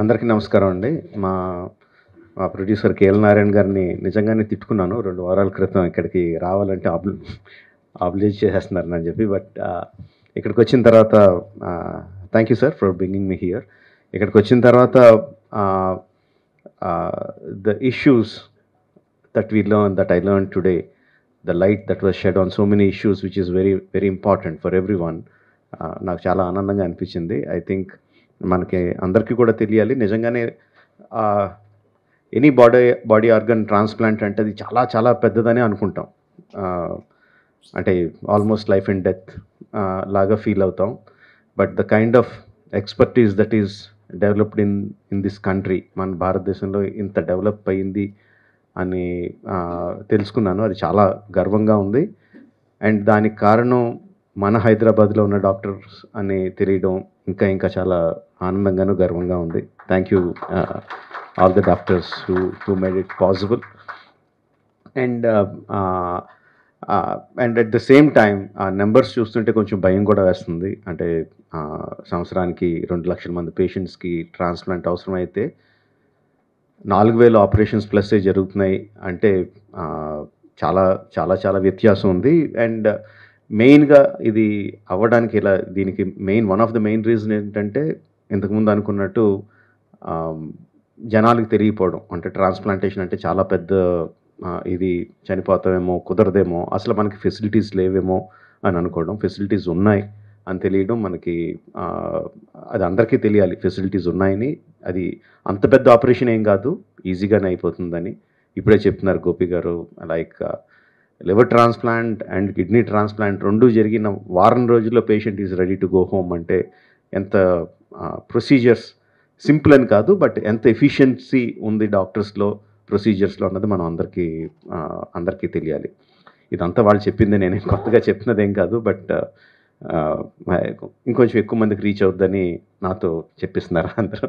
అందరికీ నమస్కారం అండి. మా మా ప్రొడ్యూసర్ కేఎల్ నారాయణ గారిని నిజంగానే తిట్టుకున్నాను 2 వారాల క్రితం. ఇక్కడికి రావాలంటే ఆబ్లిజ్ చేసేస్తున్నారని చెప్పి. బట్ ఇక్కడికొచ్చిన తర్వాత thank you sir for bringing me here. ఇక్కడికొచ్చిన తర్వాత the issues that we learn, that I learn today, the light that was shed on so many issues which is very very important for everyone, నాకు చాలా ఆనందంగా అనిపించింది. I think మనకి అందరికీ కూడా తెలియాలి నిజంగానే ఎనీ బాడీ ఆర్గన్ ట్రాన్స్ప్లాంట్ అంటే అది చాలా చాలా పెద్దదని అనుకుంటాం. అంటే ఆల్మోస్ట్ లైఫ్ అండ్ డెత్ లాగా ఫీల్ అవుతాం. But the kind of expertise that is developed in this country, మన భారతదేశంలో ఇంత డెవలప్ అయ్యింది అని తెలుసుకున్నాను. అది చాలా గర్వంగా ఉంది. అండ్ దానికి కారణం మన హైదరాబాద్లో ఉన్న డాక్టర్స్ అని తెలియడం ఇంకా ఇంకా చాలా ఆనందంగాను గర్వంగా ఉంది. Thank you all the doctors who made it possible. And at the same time ఆ నెంబర్స్ చూస్తుంటే కొంచెం భయం కూడా వేస్తుంది. అంటే సంవత్సరానికి 2 లక్షల మంది పేషెంట్స్కి ట్రాన్స్ప్లాంట్ అవసరం అయితే 4,000 ఆపరేషన్స్ ప్లస్సే జరుగుతున్నాయి అంటే చాలా చాలా చాలా వ్యత్యాసం ఉంది. అండ్ మెయిన్గా ఇది అవ్వడానికి దీనికి one of the main reason ఏంటంటే ఇంతకుముందు అనుకున్నట్టు జనాలకు తెలియకపోవడం. అంటే ట్రాన్స్ప్లాంటేషన్ అంటే చాలా పెద్ద ఇది చనిపోతామేమో, కుదరదేమో, అసలు మనకి ఫెసిలిటీస్ లేవేమో అని అనుకోవడం. ఫెసిలిటీస్ ఉన్నాయి అని తెలియడం మనకి, అది అందరికీ తెలియాలి ఫెసిలిటీస్ ఉన్నాయని. అది అంత పెద్ద ఆపరేషన్ ఏం కాదు, ఈజీగానే అయిపోతుందని ఇప్పుడే చెప్తున్నారు గోపి గారు. Like liver transplant and kidney transplant 2 జరిగిన వారం రోజుల్లో patient is ready to go home అంటే ఎంత ప్రొసీజర్స్ సింపుల్ అని కాదు, బట్ ఎంత ఎఫిషియన్సీ ఉంది డాక్టర్స్లో, ప్రొసీజర్స్లో అన్నది మనం అందరికీ తెలియాలి. ఇదంతా వాళ్ళు చెప్పింది, నేనేం కొత్తగా చెప్పినదేం కాదు. బట్ ఇంకొంచెం ఎక్కువ మందికి రీచ్ అవుద్దని నాతో చెప్పిస్తున్నారు అందరూ.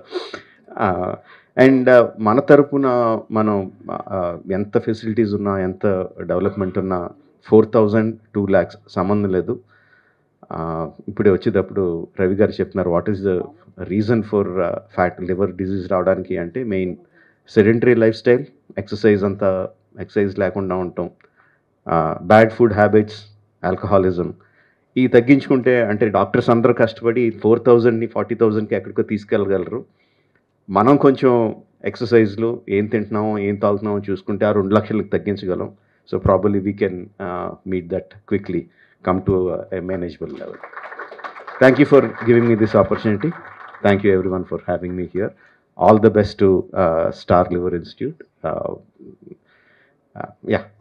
అండ్ మన తరపున మనం ఎంత ఫెసిలిటీస్ ఉన్నా, ఎంత డెవలప్మెంట్ ఉన్నా 4,000 2 lakhs సంబంధం లేదు. ఇప్పుడే వచ్చేటప్పుడు రవి గారు చెప్తున్నారు what is the reason for liver disease రావడానికి అంటే main sedentary life style, exercise లేకుండా ఉండటం, బ్యాడ్ ఫుడ్ హ్యాబిట్స్, ఆల్కహాలిజం. ఈ తగ్గించుకుంటే అంటే డాక్టర్స్ అందరూ కష్టపడి 4,000ని 40,000కి ఎక్కడికో తీసుకెళ్ళగలరు. మనం కొంచెం ఎక్సర్సైజ్లు, ఏం తింటున్నామో ఏం తాగుతున్నామో చూసుకుంటే ఆ 2 లక్షలకు తగ్గించగలం. So probably we can meet that quickly, come to a manageable level. Thank you for giving me this opportunity. Thank you everyone for having me here. All the best to Star Liver Institute.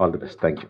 All the best. Thank you.